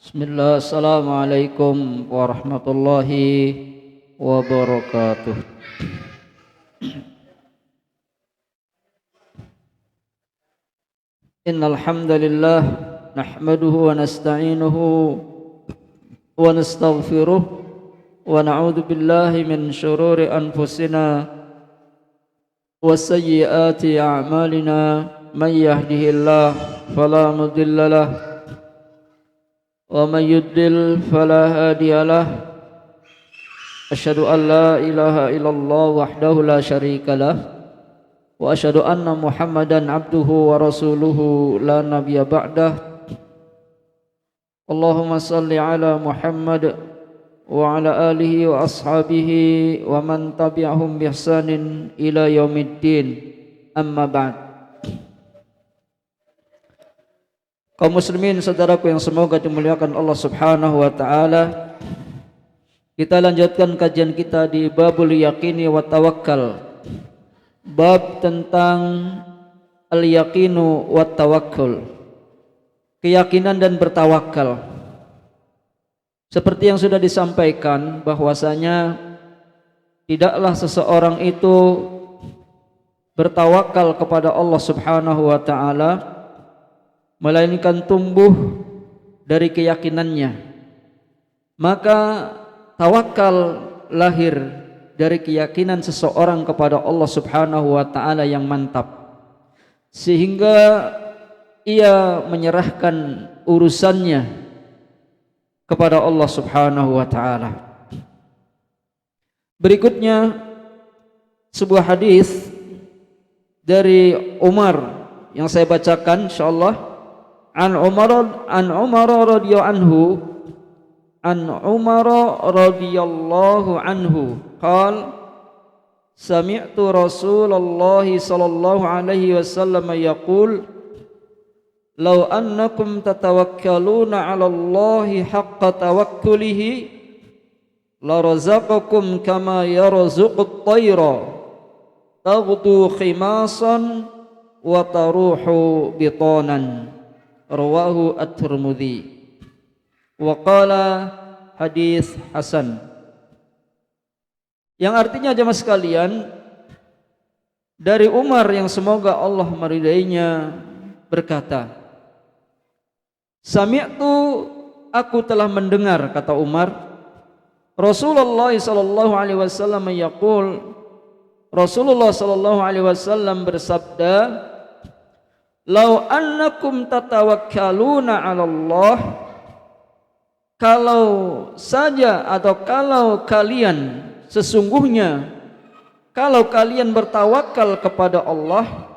Bismillah, assalamualaikum warahmatullahi wabarakatuh. Innal hamdalillah nahmaduhu wa nasta'inuhu wa nastaghfiruh wa na'udzu billahi min shururi anfusina wa sayyiati a'malina may yahdihillahu fala mudilla lahu wa may yudlil fala hadiya lahu. Asyhadu an la ilaha illallah wahdahu la syarika lah wa asyhadu anna Muhammadan abduhu wa rasuluhu la nabiyya ba'dah. Allahumma salli ala Muhammad wa ala alihi wa ashabihi wa man tabi'ahum bi ihsanin ila yaumiddin. Amma ba'd. Kaum muslimin saudaraku yang semoga dimuliakan Allah Subhanahu wa taala, kita lanjutkan kajian kita di babul yaqini wa tawakkal. Bab tentang al-yaqinu wa tawakkul, keyakinan dan bertawakal. Seperti yang sudah disampaikan bahwasanya tidaklah seseorang itu bertawakal kepada Allah Subhanahu wa taala melainkan tumbuh dari keyakinannya. Maka tawakal lahir dari keyakinan seseorang kepada Allah Subhanahu wa taala yang mantap, sehingga ia menyerahkan urusannya kepada Allah Subhanahu wa taala. Berikutnya sebuah hadis dari Umar yang saya bacakan insyaallah. An Umar radhiyallahu anhu qala sami'tu Rasulullah sallallahu alaihi wasallam yaqul law annakum tatawakkaluna 'ala Allahi haqqa tawakkulihi la razaqakum kama yarzuqut tayra taghdu khimasan wa taruhu bitanan. Rawahu at-Tirmidzi wa qala hadis hasan. Yang artinya jemaah sekalian, dari Umar yang semoga Allah meridainya berkata, sami'tu, aku telah mendengar, kata Umar, Rasulullah sallallahu alaihi wasallam yaqul, Rasulullah sallallahu alaihi wasallam bersabda, lau annakum tatawakkaluna 'ala Allah, kalau saja atau kalau kalian sesungguhnya kalau kalian bertawakal kepada Allah,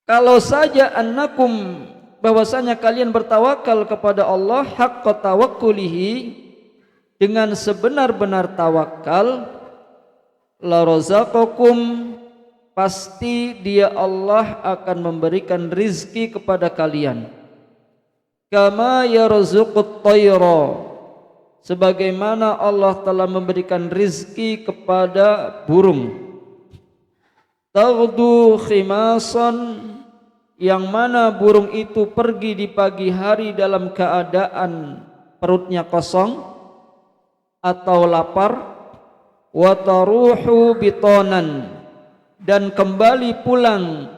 kalau saja annakum bahwasanya kalian bertawakal kepada Allah haqqa tawakkulihi, dengan sebenar-benar tawakal, la razaqakum, pasti dia Allah akan memberikan rizki kepada kalian, kama yarzuqut tayra, sebagaimana Allah telah memberikan rizki kepada burung, taghdu khimasan, yang mana burung itu pergi di pagi hari dalam keadaan perutnya kosong atau lapar, wa taruhu bitanan, dan kembali pulang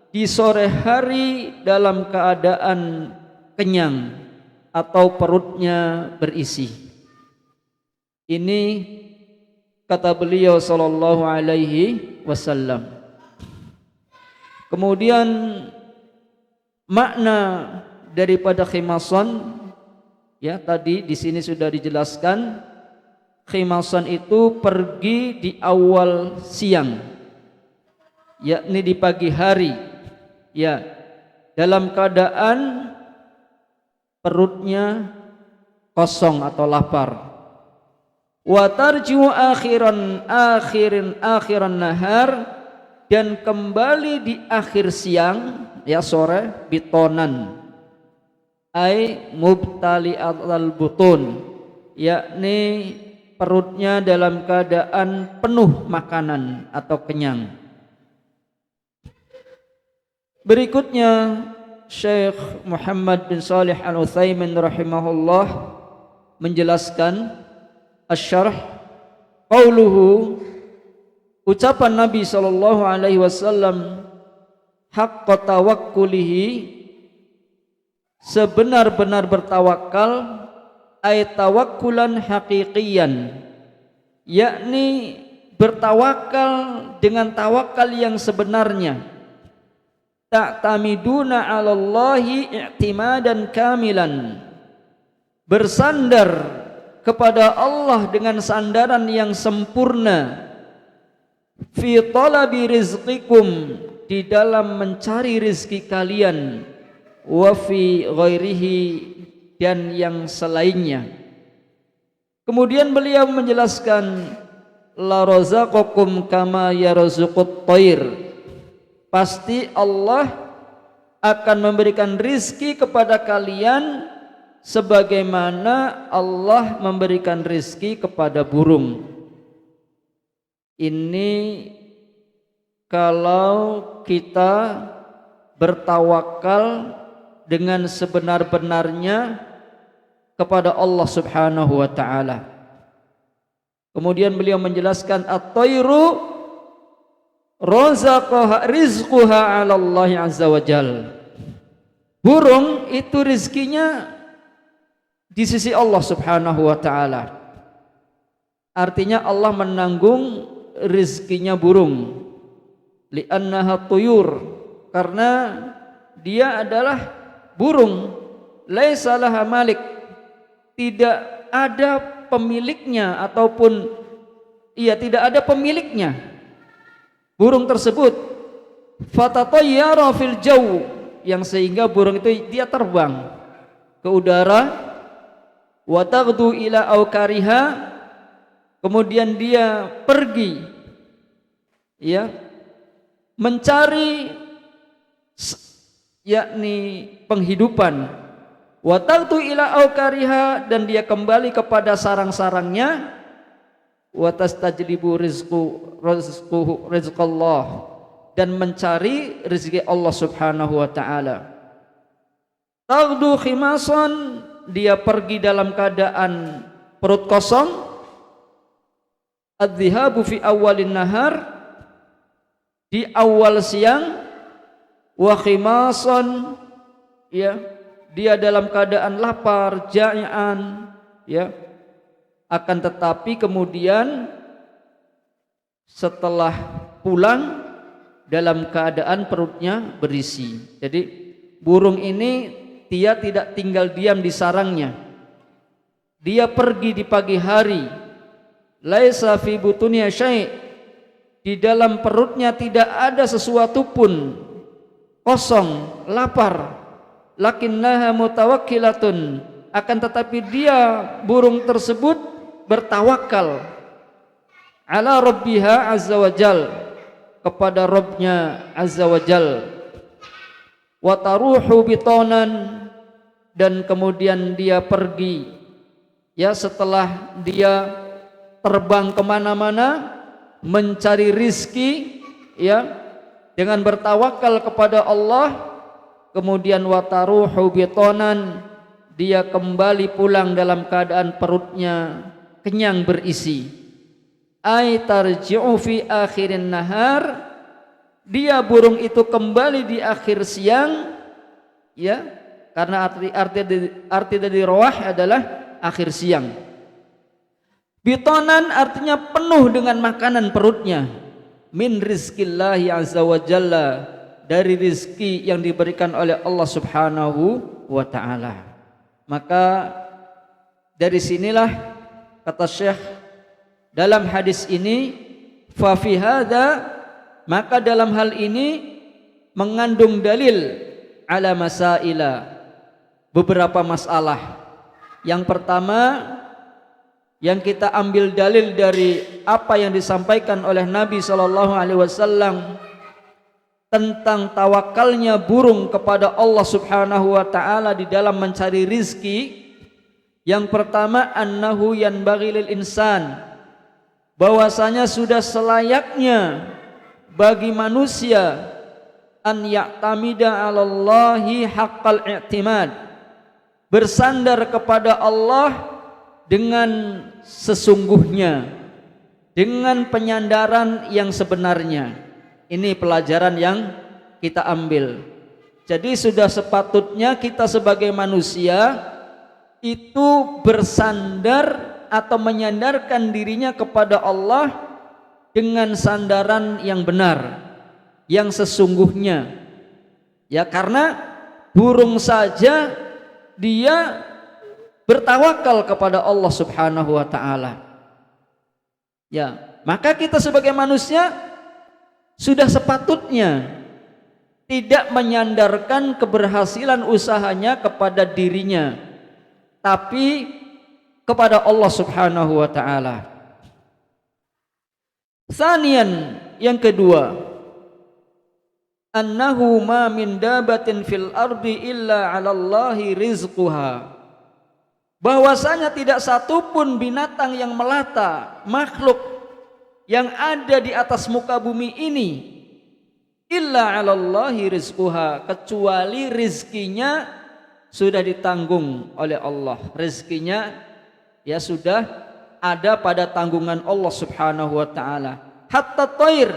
di sore hari dalam keadaan kenyang atau perutnya berisi. Ini kata beliau sallallahu alaihi wasallam. Kemudian makna daripada khimasan, ya tadi di sini sudah dijelaskan, khimasan itu pergi di awal siang, yakni di pagi hari, ya, dalam keadaan perutnya kosong atau lapar. Wa tarji'u akhiran nahar, dan kembali di akhir siang, ya sore, bitonan, ai mubtali al butun, yakni perutnya dalam keadaan penuh makanan atau kenyang. Berikutnya Syekh Muhammad bin Shalih Al-Utsaimin rahimahullah menjelaskan asy-syarh qauluhu, ucapan Nabi sallallahu alaihi wasallam, haqqa tawakkulihi, sebenar-benar bertawakal, ay tawakkulan haqiqiyan, yakni bertawakal dengan tawakal yang sebenarnya, ta'tamiduna 'alallahi i'timadan kamilan, bersandar kepada Allah dengan sandaran yang sempurna, fi talabi rizqikum, di dalam mencari rizki kalian, wa fi ghairihi, dan yang selainnya. Kemudian beliau menjelaskan, la razaqakum kama yarzuqut thair, pasti Allah akan memberikan rizki kepada kalian sebagaimana Allah memberikan rizki kepada burung. Ini kalau kita bertawakal dengan sebenar-benarnya kepada Allah Subhanahu wa ta'ala. Kemudian beliau menjelaskan, at-tayru razaqaha rizquha 'ala Allah azza wa jal, burung itu rizkinya di sisi Allah Subhanahu wa ta'ala. Artinya Allah menanggung rizkinya burung, li'annaha tuyur, karena dia adalah burung, laisa laha malik, tidak ada pemiliknya, ataupun tidak ada pemiliknya burung tersebut. Fatatayyara fil jaw, yang sehingga burung itu dia terbang ke udara, wa taghdu ila aukariha, kemudian dia pergi mencari yakni penghidupan, wa taghdu ila aukariha, dan dia kembali kepada sarang-sarangnya, wa tastajlibu rizqallah, dan mencari rezeki Allah Subhanahu wa ta'ala. Taghdu khimasan, dia pergi dalam keadaan perut kosong, adh-dhihabu fi awalin nahar, di awal siang, wa khimasan, dia dalam keadaan lapar, ja'ian, akan tetapi kemudian setelah pulang dalam keadaan perutnya berisi. Jadi burung ini dia tidak tinggal diam di sarangnya, dia pergi di pagi hari, laisa fi butuniha syai', di dalam perutnya tidak ada sesuatu pun, kosong, lapar, lakinnaha mutawakkilatun, akan tetapi dia burung tersebut bertawakal ala rabbiha azza wajal, kepada Rabbnya azza wajal, wa taruhu bitonan, dan kemudian dia pergi setelah dia terbang kemana-mana mencari rizki dengan bertawakal kepada Allah, kemudian wa taruhu bitonan, dia kembali pulang dalam keadaan perutnya kenyang berisi. Ay tarji'u fi akhirin nahar, dia burung itu kembali di akhir siang, karena arti dari rawah adalah akhir siang. Bitonan artinya penuh dengan makanan perutnya, min rizkillahi azza wa jalla, dari rizki yang diberikan oleh Allah Subhanahu wa ta'ala. Maka dari sinilah kata Syekh dalam hadis ini, fa fi hadza, maka dalam hal ini mengandung dalil ala masaila, beberapa masalah. Yang pertama yang kita ambil dalil dari apa yang disampaikan oleh Nabi sallallahu alaihi wasallam tentang tawakalnya burung kepada Allah Subhanahu wa ta'ala di dalam mencari rizki. Yang pertama, annahu yanbaghi lil insan, bahwasanya sudah selayaknya bagi manusia an ya'tamida 'ala Allahi haqqal i'timad, bersandar kepada Allah dengan sesungguhnya, dengan penyandaran yang sebenarnya. Ini pelajaran yang kita ambil. Jadi sudah sepatutnya kita sebagai manusia itu bersandar atau menyandarkan dirinya kepada Allah dengan sandaran yang benar, yang sesungguhnya. Ya, karena burung saja dia bertawakal kepada Allah Subhanahu wa taala. Ya, maka kita sebagai manusia sudah sepatutnya tidak menyandarkan keberhasilan usahanya kepada dirinya, tapi kepada Allah Subhanahu wa taala. Tsaniyan, yang kedua, annahu ma min dabatin fil ardi illa 'ala Allahi rizquha, bahwasanya tidak satupun binatang yang melata, makhluk yang ada di atas muka bumi ini, illa 'ala Allahi rizquha, kecuali rizkinya sudah ditanggung oleh Allah. Rizkinya ya sudah ada pada tanggungan Allah Subhanahu wa taala. Hatta thair,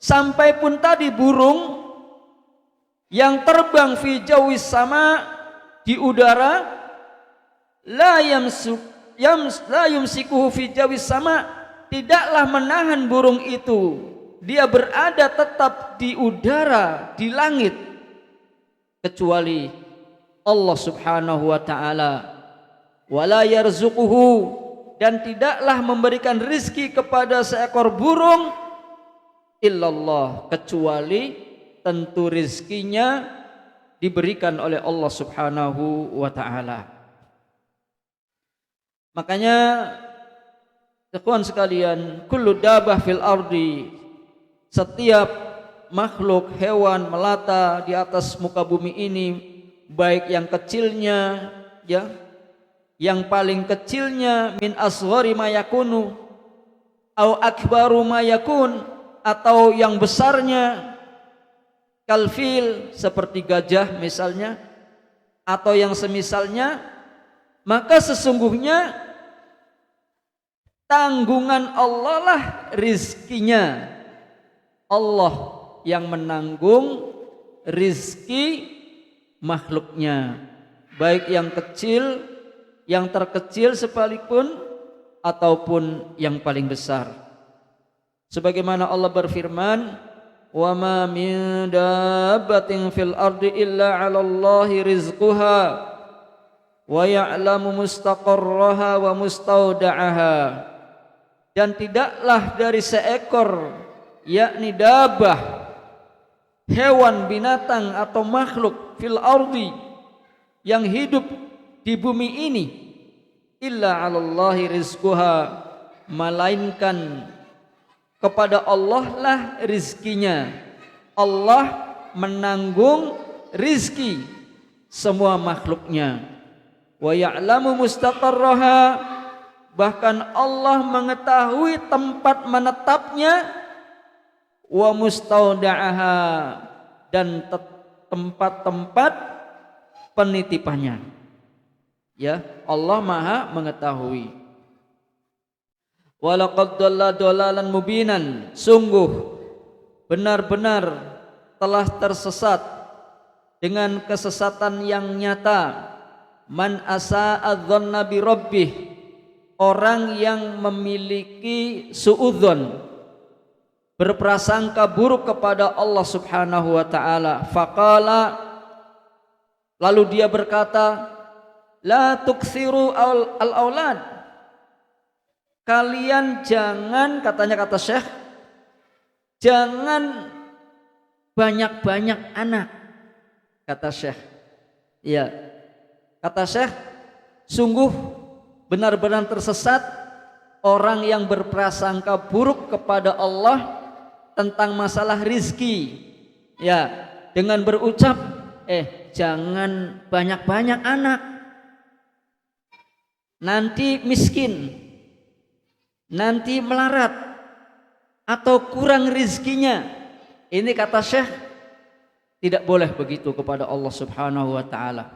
sampai pun tadi burung yang terbang fi jawis sama, di udara, la yumsikuhu fi jawis sama, tidaklah menahan burung itu, dia berada tetap di udara, di langit, kecuali Allah Subhanahu wa taala. Wala yarzuquhu, dan tidaklah memberikan rizki kepada seekor burung illallah, kecuali tentu rizkinya diberikan oleh Allah Subhanahu wa taala. Makanya ikhwan sekalian, kullu dabah fil ardi, setiap makhluk hewan melata di atas muka bumi ini, baik yang kecilnya ya, yang paling kecilnya, min asghari ma yakunu au akbaru ma yakun, atau yang besarnya kalfil, seperti gajah misalnya, atau yang semisalnya, maka sesungguhnya tanggungan Allah lah rizkinya. Allah yang menanggung rizki makhluknya, baik yang kecil, yang terkecil sekalipun, ataupun yang paling besar. Sebagaimana Allah berfirman, wa ma min dabbatin fil ardi illa 'ala Allahi rizquha wa ya'lamu mustaqarraha wa mustauda'aha, dan tidaklah dari seekor, yakni dabah, hewan, binatang atau makhluk, fil ardi, yang hidup di bumi ini, illa 'ala Allahi rizquha, melainkan kepada Allah lah rizkinya. Allah menanggung rizki semua makhluknya. Wa ya'lamu mustaqarraha, bahkan Allah mengetahui tempat menetapnya, wa mustauda'aha, dan tempat-tempat penitipannya. Ya, Allah Maha mengetahui. Walaqad dhalla dhalalan mubinan, sungguh benar-benar telah tersesat dengan kesesatan yang nyata, man asa'a dzanna bi rabbih, orang yang memiliki suudzon, berprasangka buruk kepada Allah Subhanahu wa taala. Faqala, lalu dia berkata, la tuksiru al-aulad, kalian jangan, katanya, kata Syekh, jangan banyak-banyak anak, kata Syekh. Ya, kata Syekh, sungguh benar-benar tersesat orang yang berprasangka buruk kepada Allah tentang masalah rizki, ya, dengan berucap, jangan banyak-banyak anak, nanti miskin, nanti melarat, atau kurang rizkinya. Ini kata Syekh, Tidak boleh begitu kepada Allah Subhanahu wa taala.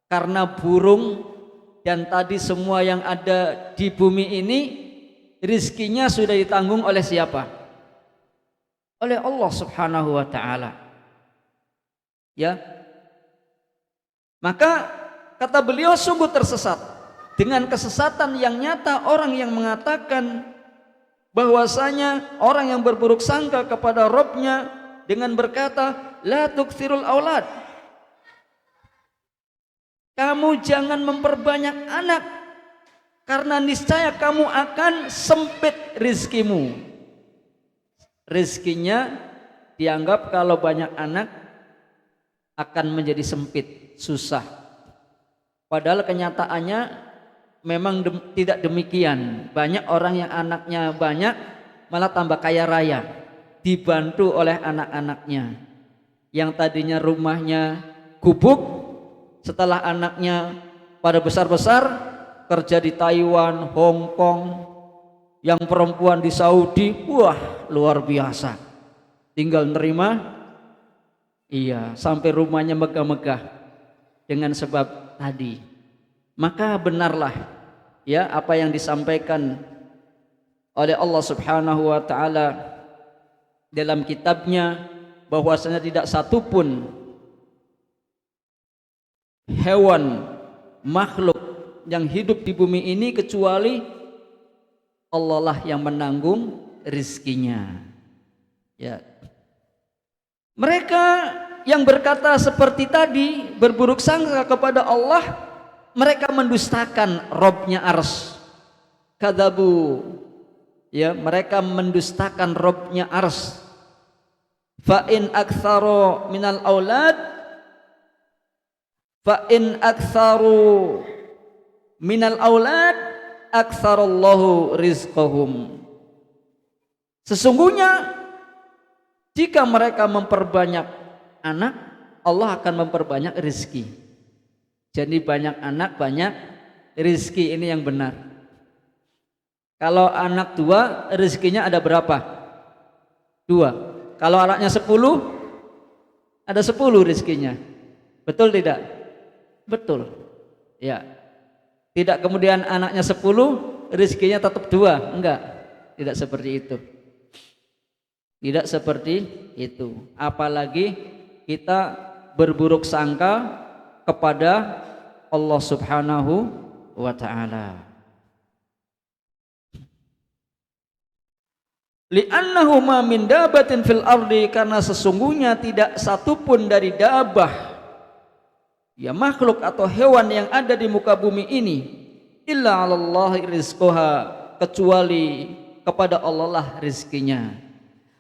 Karena burung dan tadi semua yang ada di bumi ini rizkinya sudah ditanggung oleh siapa? Oleh Allah Subhanahu wa taala. Ya. Maka kata beliau sungguh tersesat dengan kesesatan yang nyata orang yang mengatakan bahwasanya orang yang berburuk sangka kepada Rabbnya dengan berkata la tukthirul aulad, kamu jangan memperbanyak anak karena niscaya kamu akan sempit rizkimu. Rizkinya dianggap kalau banyak anak akan menjadi sempit, susah. Padahal kenyataannya memang tidak demikian. Banyak orang yang anaknya banyak malah tambah kaya raya, dibantu oleh anak-anaknya. Yang tadinya rumahnya gubuk, setelah anaknya pada besar-besar kerja di Taiwan, Hong Kong, yang perempuan di Saudi, wah luar biasa, tinggal nerima, iya, sampai rumahnya megah-megah dengan sebab tadi. Maka benarlah ya apa yang disampaikan oleh Allah Subhanahu wa taala dalam kitabnya, bahwasanya tidak satupun hewan makhluk yang hidup di bumi ini kecuali Allah lah yang menanggung rizkinya. Ya. Mereka yang berkata seperti tadi, berburuk sangka kepada Allah, mereka mendustakan Robnya Ars. Kadzabu, ya, mereka mendustakan Robnya Ars. Fa in aktsaru minal aulad, fa in aktsaru minal aulad aktsarallahu rizqahum. Sesungguhnya jika mereka memperbanyak anak, Allah akan memperbanyak rizki. Jadi banyak anak banyak rizki, ini yang benar. Kalau anak 2 rizkinya ada berapa? 2. Kalau anaknya 10 ada 10 rizkinya. Betul tidak? Betul. Ya. Tidak kemudian anaknya 10 rizkinya tetap 2. Enggak. Tidak seperti itu. Tidak seperti itu. Apalagi kita berburuk sangka kepada Allah Subhanahu wa ta'ala. Li'annahu ma min dabatin fil ardi, karena sesungguhnya tidak satupun dari dabah, ya makhluk atau hewan yang ada di muka bumi ini, illa 'alallahi rizquha, kecuali kepada Allah lah rizkinya.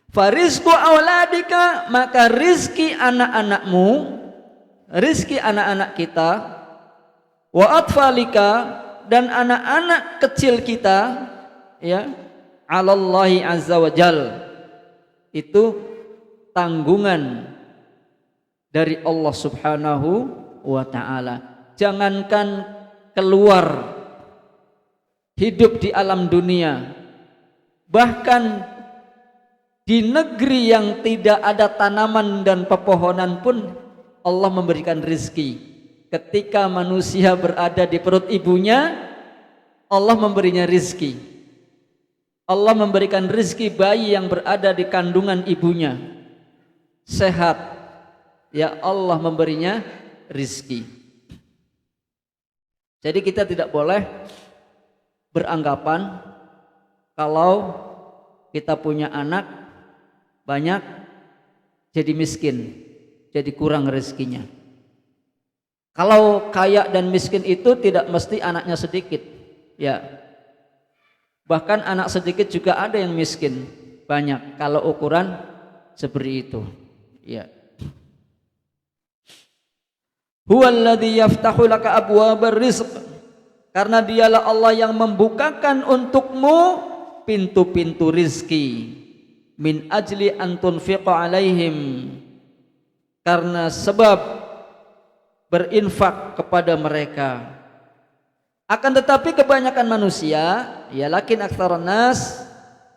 Farizqu auladika, maka rizki anak-anakmu, rizki anak-anak kita, wa atfalika, dan anak-anak kecil kita, ya, 'alallahi azza wa jal, itu tanggungan dari Allah Subhanahu wa ta'ala. Jangankan keluar hidup di alam dunia, bahkan di negeri yang tidak ada tanaman dan pepohonan pun Allah memberikan rizki. Ketika manusia berada di perut ibunya, Allah memberinya rizki. Allah memberikan rizki bayi yang berada di kandungan ibunya sehat, ya Allah memberinya rizki. Jadi kita tidak boleh beranggapan kalau kita punya anak banyak jadi miskin, jadi kurang rezekinya. Kalau kaya dan miskin itu tidak mesti anaknya sedikit, ya. Bahkan anak sedikit juga ada yang miskin banyak kalau ukuran seperti itu, ya. Huwallazi yaftahu laka abwabar rizq, karena dialah Allah yang membukakan untukmu pintu-pintu rizki. Min ajli an tunfiqa alaihim, karena sebab berinfak kepada mereka. Akan tetapi kebanyakan manusia, ya lakin aktsarun nas,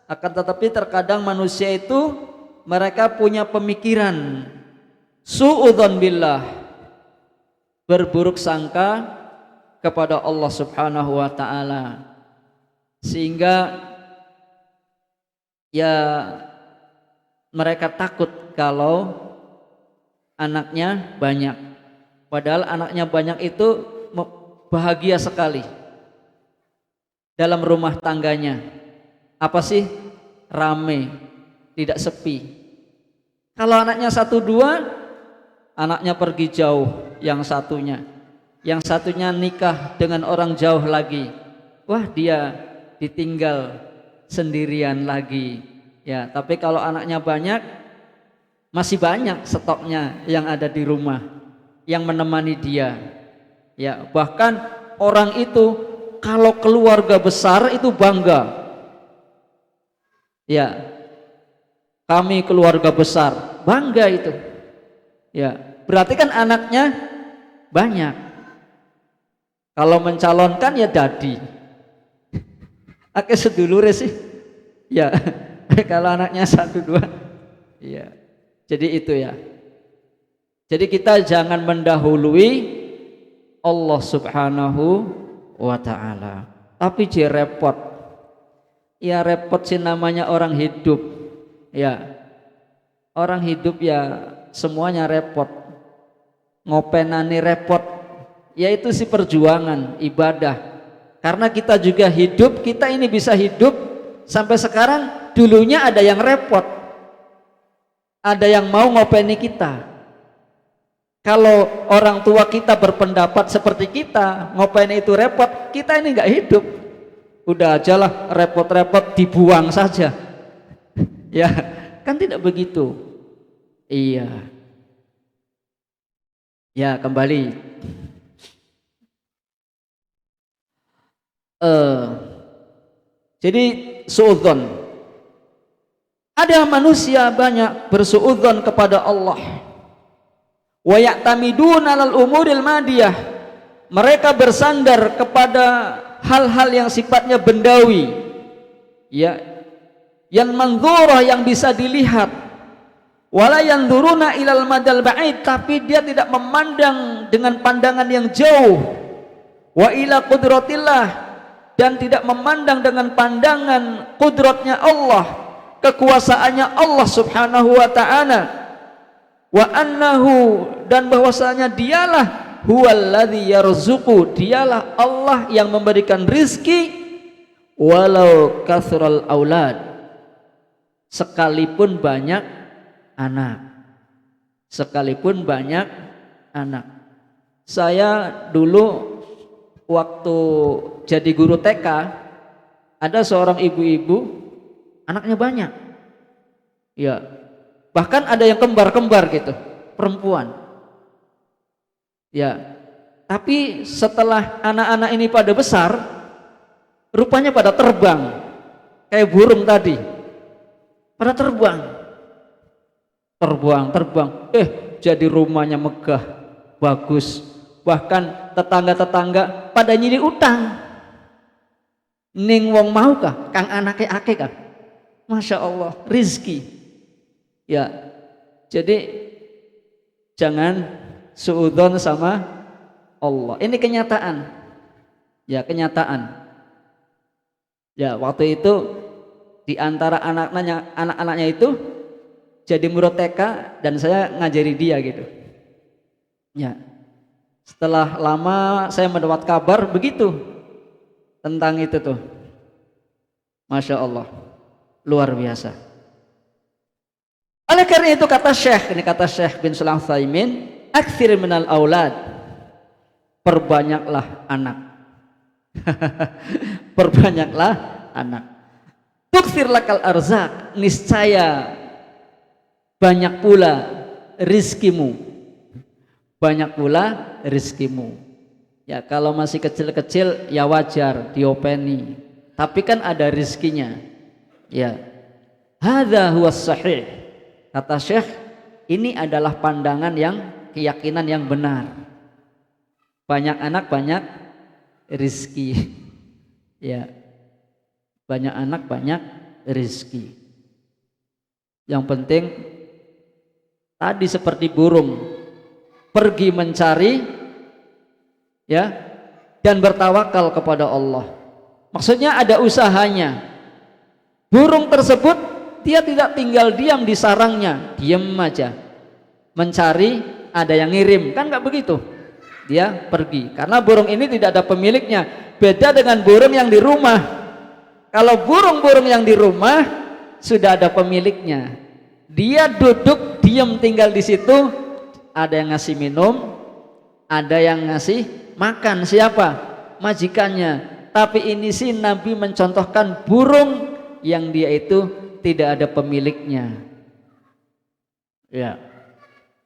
akan tetapi terkadang manusia itu mereka punya pemikiran Su'udzon billah, berburuk sangka kepada Allah Subhanahu wa taala, sehingga ya mereka takut kalau anaknya banyak. Padahal anaknya banyak itu bahagia sekali dalam rumah tangganya. Apa sih? Rame, tidak sepi. Kalau anaknya 1-2, anaknya pergi jauh yang satunya. Yang satunya nikah dengan orang jauh lagi. Wah, dia ditinggal sendirian lagi. Ya, tapi kalau anaknya banyak, masih banyak stoknya yang ada di rumah yang menemani dia. Ya, bahkan orang itu kalau keluarga besar itu bangga. Ya, kami keluarga besar, bangga itu. Ya, berarti kan anaknya banyak. Kalau mencalonkan ya dadi. Akeh sedulure sih. Ya, kalau anaknya 1-2. Ya. Jadi itu ya. Jadi kita jangan mendahului Allah Subhanahu wa taala. Tapi dia repot. Ya repot sih, namanya orang hidup. Ya. Orang hidup ya semuanya repot. Ngopenani repot. Yaitu si perjuangan ibadah. Karena kita juga hidup, kita ini bisa hidup sampai sekarang, dulunya ada yang repot. Ada yang mau ngopeni kita. Kalau orang tua kita berpendapat seperti kita, ngopeni itu repot, kita ini nggak hidup. Udah ajalah repot-repot, dibuang saja. Ya, kan tidak begitu. Iya. Ya, kembali. Jadi suudzon. Ada manusia banyak bersuudzon kepada Allah. Wa ya'tamiduna 'alal umuril madiyah. Mereka bersandar kepada hal-hal yang sifatnya bendawi. Ya. Yang manzurah, yang bisa dilihat. Wala yanzuruna ilal madal ba'id, tapi dia tidak memandang dengan pandangan yang jauh. Wa ila qudratillah, dan tidak memandang dengan pandangan kudratnya Allah, kekuasaannya Allah Subhanahu wa ta'ala. Wa annahu, dan bahwasanya dialah huwallazi yarzuqu, dialah Allah yang memberikan rizki walau kathral aulad, sekalipun banyak anak. Sekalipun banyak anak. Saya dulu waktu jadi guru TK, ada seorang ibu-ibu anaknya banyak. Ya, bahkan ada yang kembar-kembar gitu, perempuan. Ya, tapi setelah anak-anak ini pada besar, rupanya pada terbang kayak burung tadi, pada terbang, jadi rumahnya megah, bagus. Bahkan tetangga-tetangga pada nyili utang. Ning wong mau kah kang anake akeh kah? Masya Allah, rizki. Ya, jadi jangan suudzon sama Allah. Ini kenyataan. Ya, kenyataan. Ya, waktu itu di antara anak-anaknya itu jadi murid TK dan saya ngajari dia gitu. Ya. Setelah lama saya mendapat kabar begitu tentang itu tuh. Masya Allah, luar biasa. Oleh karena itu kata Syekh bin Shalih Al-Utsaimin, aktsir minal aulad, perbanyaklah anak. Perbanyaklah anak. Tuktsir lakal arzak, niscaya banyak pula rizkimu. Banyak pula rizkimu. Ya, kalau masih kecil-kecil ya wajar diopeni, tapi kan ada rizkinya. Ya, hadza huwas sahih. Kata Syekh, ini adalah pandangan yang, keyakinan yang benar. Banyak anak banyak rizki. Ya, banyak anak banyak rizki. Yang penting Tadi seperti burung pergi mencari, ya, dan bertawakal kepada Allah. Maksudnya ada usahanya. Burung tersebut dia tidak tinggal diam di sarangnya, diam aja mencari, ada yang ngirim, kan nggak begitu. Dia pergi karena burung ini tidak ada pemiliknya. Beda dengan burung yang di rumah. Kalau burung-burung yang di rumah sudah ada pemiliknya, dia duduk diam tinggal di situ. Ada yang ngasih minum, ada yang ngasih makan. Siapa? Majikannya. Tapi ini sih Nabi mencontohkan burung yang dia itu tidak ada pemiliknya. Ya,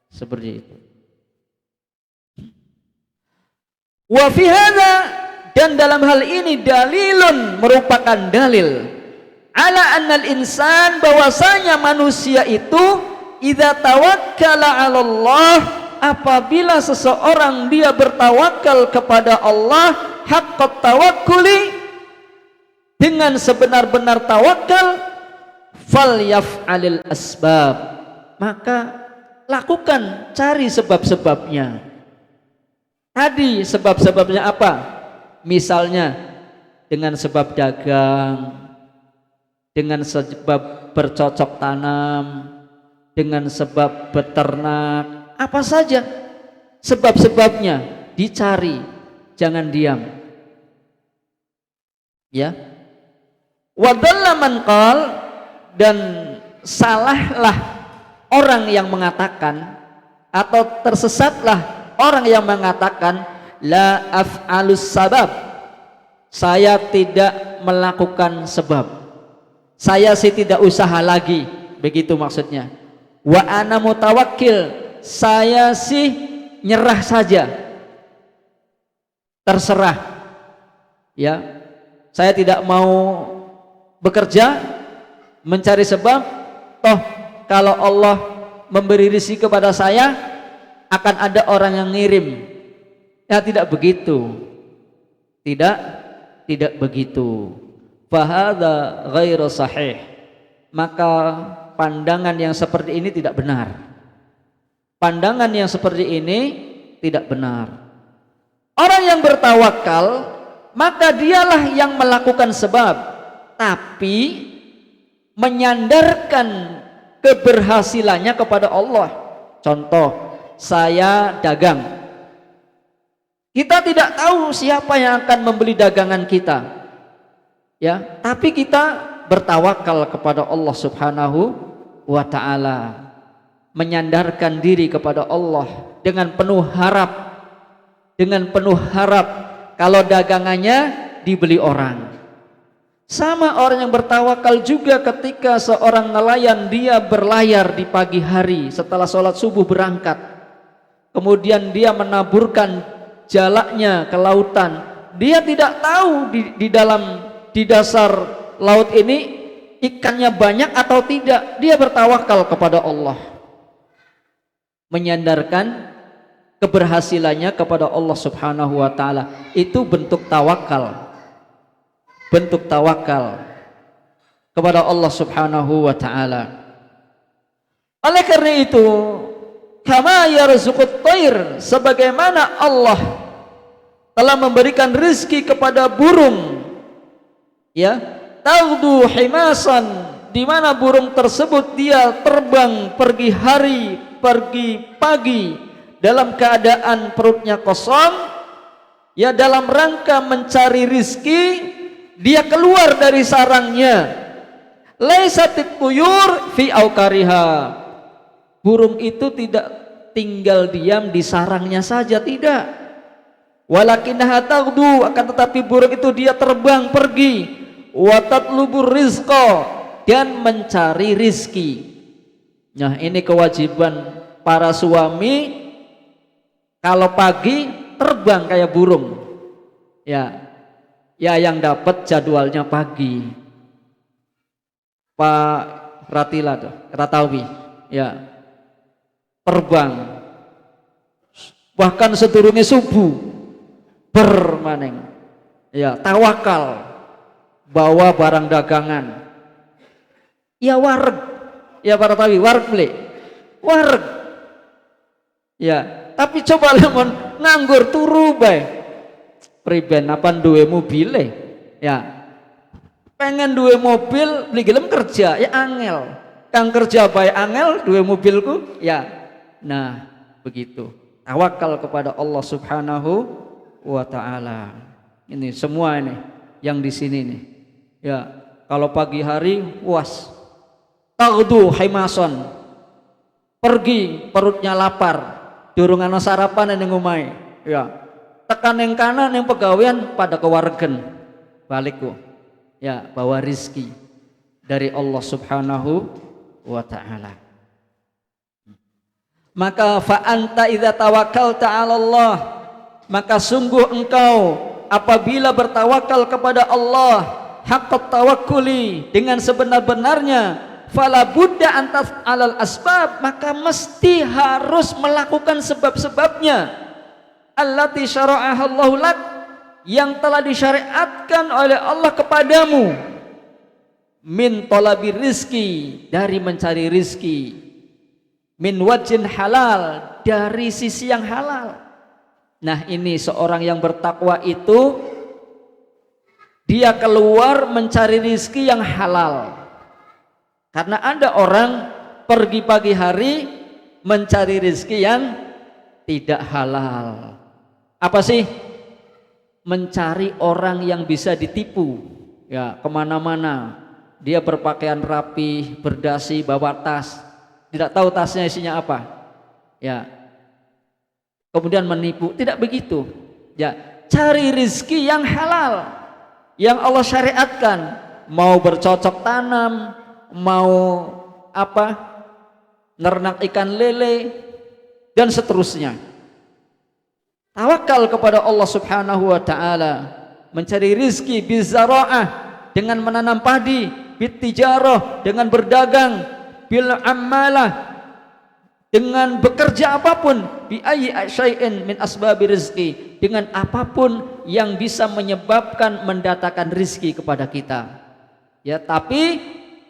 seperti itu. Wa fi hadza, dan dalam hal ini dalilun, merupakan dalil ala annal insan, bahwasanya manusia itu idza tawakkala 'ala Allah, apabila seseorang dia bertawakal kepada Allah haqqat tawakkuli, dengan sebenar-benar tawakal, falyaf'alil asbab, maka lakukan, cari sebab-sebabnya. Tadi sebab-sebabnya apa? Misalnya dengan sebab dagang, dengan sebab bercocok tanam, dengan sebab beternak, apa saja sebab-sebabnya dicari, jangan diam. Ya, wadalla man qal, dan salahlah orang yang mengatakan, atau tersesatlah orang yang mengatakan la af'alus sabab, saya tidak melakukan sebab, saya sih tidak usaha lagi, begitu maksudnya. Wa ana mutawakkil, saya sih nyerah saja, terserah, ya, saya tidak mau bekerja mencari sebab, toh kalau Allah memberi rezeki kepada saya akan ada orang yang ngirim. Ya, tidak begitu, tidak begitu. Fahadha ghairu sahih, maka pandangan yang seperti ini tidak benar. Pandangan yang seperti ini tidak benar. Orang yang bertawakal, maka dialah yang melakukan sebab, tapi menyandarkan keberhasilannya kepada Allah. Contoh, saya dagang, kita tidak tahu siapa yang akan membeli dagangan kita, ya, tapi kita bertawakal kepada Allah Subhanahu wa ta'ala, menyandarkan diri kepada Allah dengan penuh harap kalau dagangannya dibeli orang. Sama orang yang bertawakal juga ketika seorang nelayan, dia berlayar di pagi hari setelah sholat subuh berangkat, kemudian dia menaburkan jalaknya ke lautan. Dia tidak tahu di dasar laut ini ikannya banyak atau tidak. Dia bertawakal kepada Allah, menyandarkan keberhasilannya kepada Allah Subhanahu wa ta'ala. Itu bentuk tawakal, kepada Allah Subhanahu wa ta'ala. Oleh karena itu, kama yarzuqut thair, sebagaimana Allah telah memberikan rezeki kepada burung, ya, taghdu himasan, di mana burung tersebut dia terbang pergi hari, pergi pagi, dalam keadaan perutnya kosong, ya, dalam rangka mencari rizki, dia keluar dari sarangnya. Laisatit tuyur fi aukariha, burung itu tidak tinggal diam di sarangnya saja, tidak. Walakinnaha taghdu, akan tetapi burung itu dia terbang pergi, wa tatlubur rizqa, dan mencari rizki. Nah, ini kewajiban para suami. Kalau pagi terbang kayak burung, ya, yang dapat jadwalnya pagi. Pak Ratila tuh, Ratawi, ya, terbang bahkan sedurunge subuh bermaneng, ya, tawakal, bawa barang dagangan, ya, wareg, ya, Pak Ratawi, wareg beli, wareg, Ya, tapi coba lemon nganggur turu bae. Priben apa duwe mobil ya. Pengen duwe mobil, beli gelem kerja ya angel. Kang kerja bae angel, duwe mobilku ya. Nah, begitu. Tawakal kepada Allah Subhanahu wa taala. Ini semua ini yang di sini nih. Ya, kalau pagi hari puas. Taghdu himason. Pergi perutnya lapar. Durung ana sarapan ning omahe. Ya. Tekan yang kanan yang pegawaian pada kewargen. Balikku. Ya, bawa rizki dari Allah Subhanahu wa taala. Maka fa anta idza tawakkalta 'ala Allah, maka sungguh engkau apabila bertawakal kepada Allah haqqat tawakkuli dengan sebenar-benarnya, fala budda antas 'alal asbab, maka mesti harus melakukan sebab-sebabnya allati syara'aha Allahu lak, yang telah disyariatkan oleh Allah kepadamu, min talabi rizki, dari mencari rizki, min wajhin halal, dari sisi yang halal. Nah ini seorang yang bertakwa itu dia keluar mencari rizki yang halal. Karena ada orang pergi pagi hari mencari rizki yang tidak halal. Apa sih? Mencari orang yang bisa ditipu. Ya, kemana-mana dia berpakaian rapi, berdasi, bawa tas, tidak tahu tasnya isinya apa. Ya, kemudian menipu. Tidak begitu. Ya, cari rizki yang halal, yang Allah syariatkan. Mau bercocok tanam, mau apa, nernak ikan lele dan seterusnya. Tawakal kepada Allah Subhanahu wa taala, mencari rizki bizara'ah, dengan menanam padi, bitijarah, dengan berdagang, bil amalah, dengan bekerja apapun, bi ayyi syai'in min asbabi rizki, dengan apapun yang bisa menyebabkan mendatangkan rizki kepada kita. Ya, tapi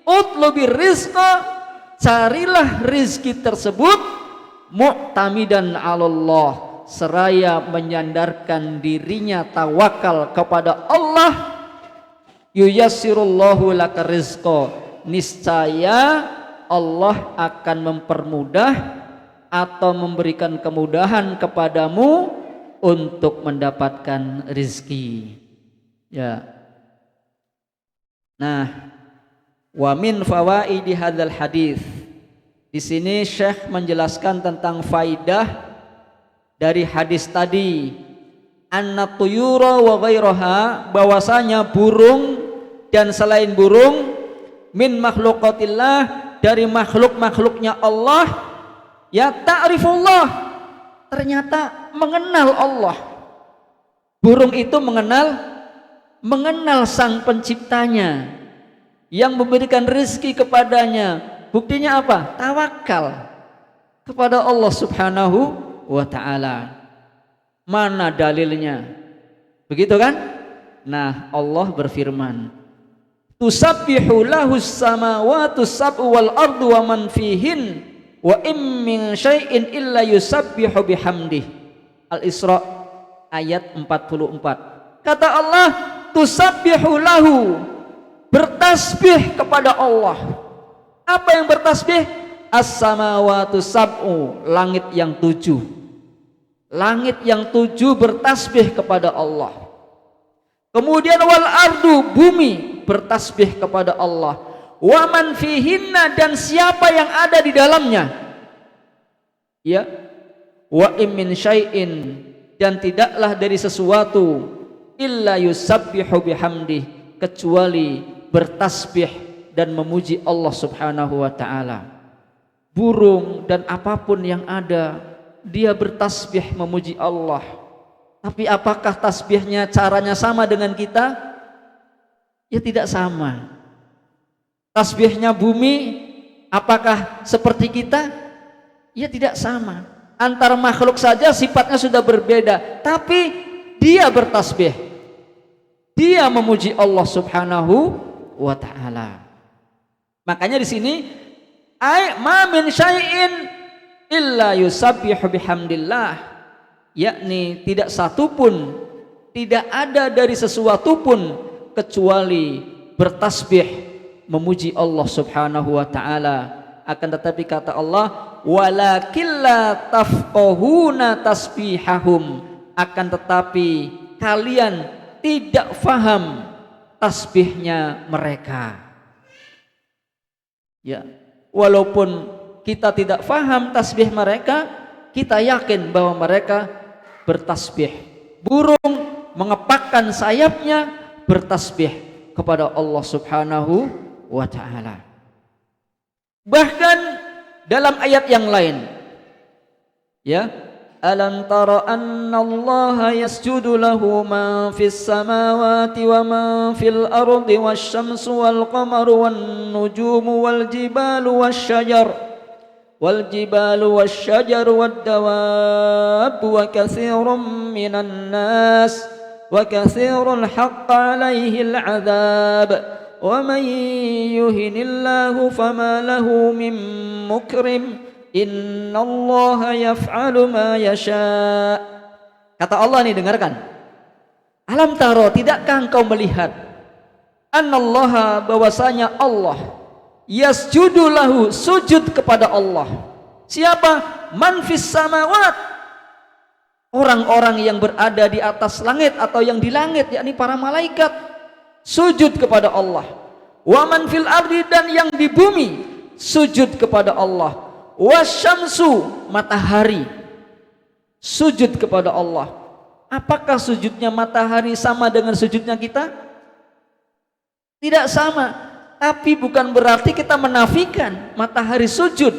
utlubir rizqa, carilah rizki tersebut mu'tamidan 'alallah, seraya menyandarkan dirinya tawakal kepada Allah. Yuyassirullahu laka rizqa, niscaya Allah akan mempermudah atau memberikan kemudahan kepadamu untuk mendapatkan rizki. Ya. Nah, wa min fawaidi hadzal hadis. Di sini Syekh menjelaskan tentang faidah dari hadis tadi, anna tuyura wa ghairaha, bahwasanya burung dan selain burung, min makhluqatillah, dari makhluk-makhluknya Allah, ya ta'rifullah, ternyata mengenal Allah. Burung itu mengenal sang penciptanya yang memberikan rezeki kepadanya. Buktinya apa? Tawakal kepada Allah Subhanahu wa ta'ala. Mana dalilnya? Begitu kan? Nah, Allah berfirman, tusabbihu lahus samawati sab'u wal ardu wa man fihin wa im min syai'in illa yusabbihu bihamdih. Al-Isra ayat 44. Kata Allah, tusabbihu lahu, bertasbih kepada Allah. Apa yang bertasbih? As-samawati sab'u, langit yang 7. Langit yang 7 bertasbih kepada Allah. Kemudian wal ardu, bumi bertasbih kepada Allah. Wa man fihinna, dan siapa yang ada di dalamnya. Ya. Wa im min syai'in, dan tidaklah dari sesuatu, illa yusabbihu bihamdih, kecuali bertasbih dan memuji Allah Subhanahu wa ta'ala. Burung dan apapun yang ada, dia bertasbih memuji Allah. Tapi apakah tasbihnya caranya sama dengan kita? Ya tidak sama. Tasbihnya bumi apakah seperti kita? Ya tidak sama. Antara makhluk saja sifatnya sudah berbeda, tapi dia bertasbih, dia memuji Allah Subhanahu wa ta'ala. Makanya di sini ma min syai'in illa yusabbihu bihamdillah, yakni tidak ada dari sesuatu pun kecuali bertasbih memuji Allah Subhanahu wa taala. Akan tetapi kata Allah, walakin la tafqahuna tasbihahum, akan tetapi kalian tidak faham tasbihnya mereka. Ya, walaupun kita tidak faham tasbih mereka, kita yakin bahwa mereka bertasbih. Burung mengepakkan sayapnya bertasbih kepada Allah Subhanahu wa taala. Bahkan dalam ayat yang lain, ya, alam tara annallaha yasjudu lahu man fis samawati wa man fil ardi wasyamsu wal qamaru wan nujumu wal jibalu wasyajaru wad dawab wa katsirun minan nas wa katsirun haqqa alaihi al adzab wa man yuhinillahu fama lahu min mukrim innallaha yaf'alu ma yasha. Kata Allah nih, dengarkan. Alam taro, tidakkah engkau melihat annallaha, bahwasanya Allah yasjudu lahu, sujud kepada Allah. Siapa? Man fis samawat, orang-orang yang berada di atas langit atau yang di langit, yakni para malaikat sujud kepada Allah. Wa man fil ardi, dan yang di bumi sujud kepada Allah. Wasyamsu, matahari sujud kepada Allah. Apakah sujudnya matahari sama dengan sujudnya kita? Tidak sama. Tapi bukan berarti kita menafikan matahari sujud.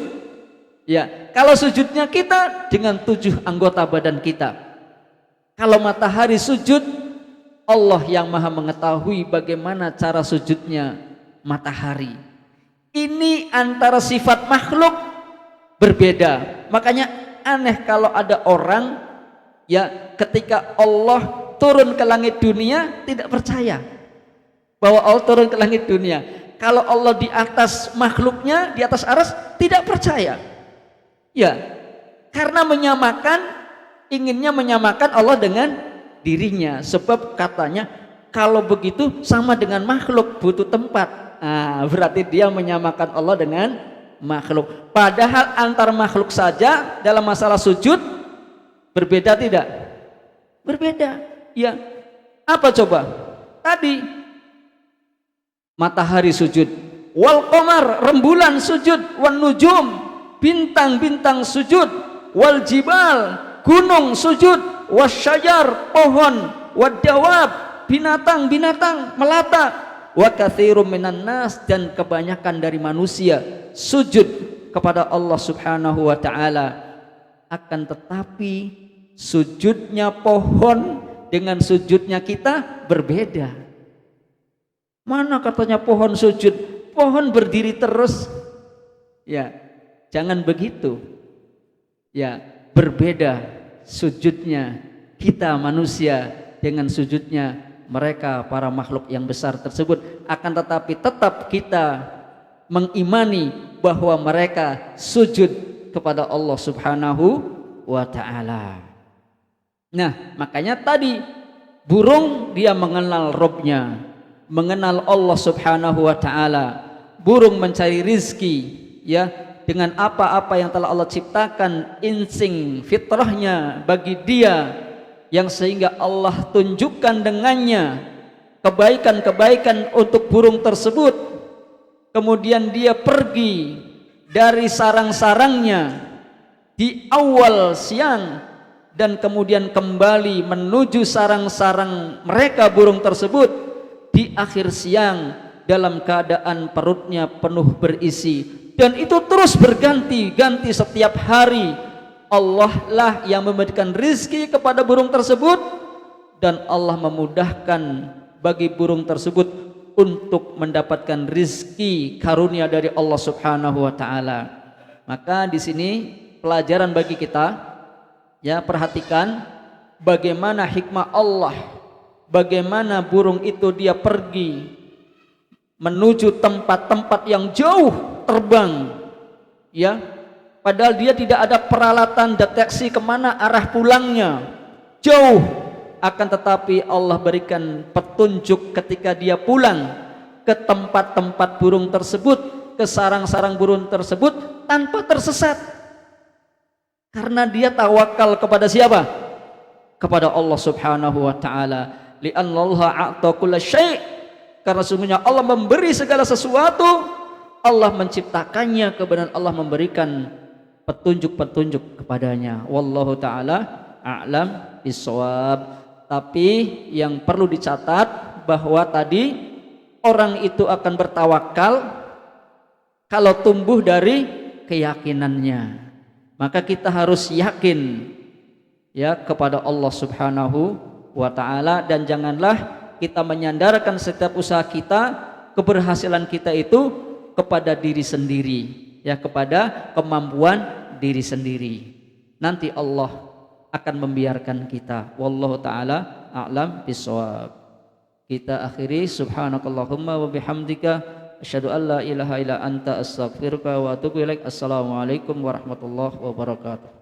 Ya, kalau sujudnya kita dengan 7 anggota badan kita. Kalau matahari sujud, Allah yang maha mengetahui bagaimana cara sujudnya matahari. Ini antara sifat makhluk berbeda. Makanya aneh kalau ada orang, ya, ketika Allah turun ke langit dunia tidak percaya bahwa Allah turun ke langit dunia. Kalau Allah di atas makhluknya, di atas arsy, tidak percaya. Ya, karena inginnya menyamakan Allah dengan dirinya. Sebab katanya kalau begitu sama dengan makhluk, butuh tempat. Berarti dia menyamakan Allah dengan makhluk. Padahal antar makhluk saja dalam masalah sujud berbeda tidak? Berbeda. Ya. Apa coba? Tadi matahari sujud, wal qamar, rembulan sujud, wan nujum, bintang-bintang sujud, wal jibal, gunung sujud, wasyajar, pohon, wadawab, binatang-binatang melata, wa katsirum minan nas, dan kebanyakan dari manusia sujud kepada Allah Subhanahu wa taala. Akan tetapi sujudnya pohon dengan sujudnya kita berbeda. Mana katanya pohon sujud? Pohon berdiri terus. Ya, jangan begitu. Ya, berbeda sujudnya kita manusia dengan sujudnya mereka para makhluk yang besar tersebut. Akan tetapi tetap kita mengimani bahwa mereka sujud kepada Allah Subhanahu wa ta'ala. Nah, makanya tadi burung dia mengenal Robnya, mengenal Allah Subhanahu wa ta'ala. Burung mencari rizki, ya, dengan apa-apa yang telah Allah ciptakan, insting fitrahnya bagi dia, yang sehingga Allah tunjukkan dengannya kebaikan-kebaikan untuk burung tersebut. Kemudian dia pergi dari sarang-sarangnya di awal siang dan kemudian kembali menuju sarang-sarang mereka burung tersebut di akhir siang dalam keadaan perutnya penuh berisi, dan itu terus berganti-ganti setiap hari. Allah lah yang memberikan rizki kepada burung tersebut, dan Allah memudahkan bagi burung tersebut untuk mendapatkan rizki karunia dari Allah Subhanahu wa ta'ala. Maka di sini pelajaran bagi kita, ya, perhatikan bagaimana hikmah Allah, bagaimana burung itu dia pergi menuju tempat-tempat yang jauh terbang, ya, padahal dia tidak ada peralatan deteksi kemana arah pulangnya, jauh, akan tetapi Allah berikan petunjuk ketika dia pulang ke tempat-tempat burung tersebut, ke sarang-sarang burung tersebut tanpa tersesat, karena dia tawakal kepada siapa? Kepada Allah Subhanahu wa taala. Li'annallaha a'ta kulla syai', karena sungguhnya Allah memberi segala sesuatu, Allah menciptakannya, kemudian Allah memberikan petunjuk-petunjuk kepadanya. Wallahu taala a'lam bissawab. Tapi yang perlu dicatat bahwa tadi orang itu akan bertawakal kalau tumbuh dari keyakinannya. Maka kita harus yakin ya kepada Allah Subhanahu wa ta'ala, dan janganlah kita menyandarkan setiap usaha kita, keberhasilan kita itu kepada diri sendiri, ya, kepada kemampuan diri sendiri. Nanti Allah akan membiarkan kita. Wallahu ta'ala a'lam bissawab. Kita akhiri, subhanakallahumma wa bihamdika asyhadu an la ilaha illa anta astaghfiruka wa atubu ilaik. Assalamualaikum warahmatullahi wabarakatuh.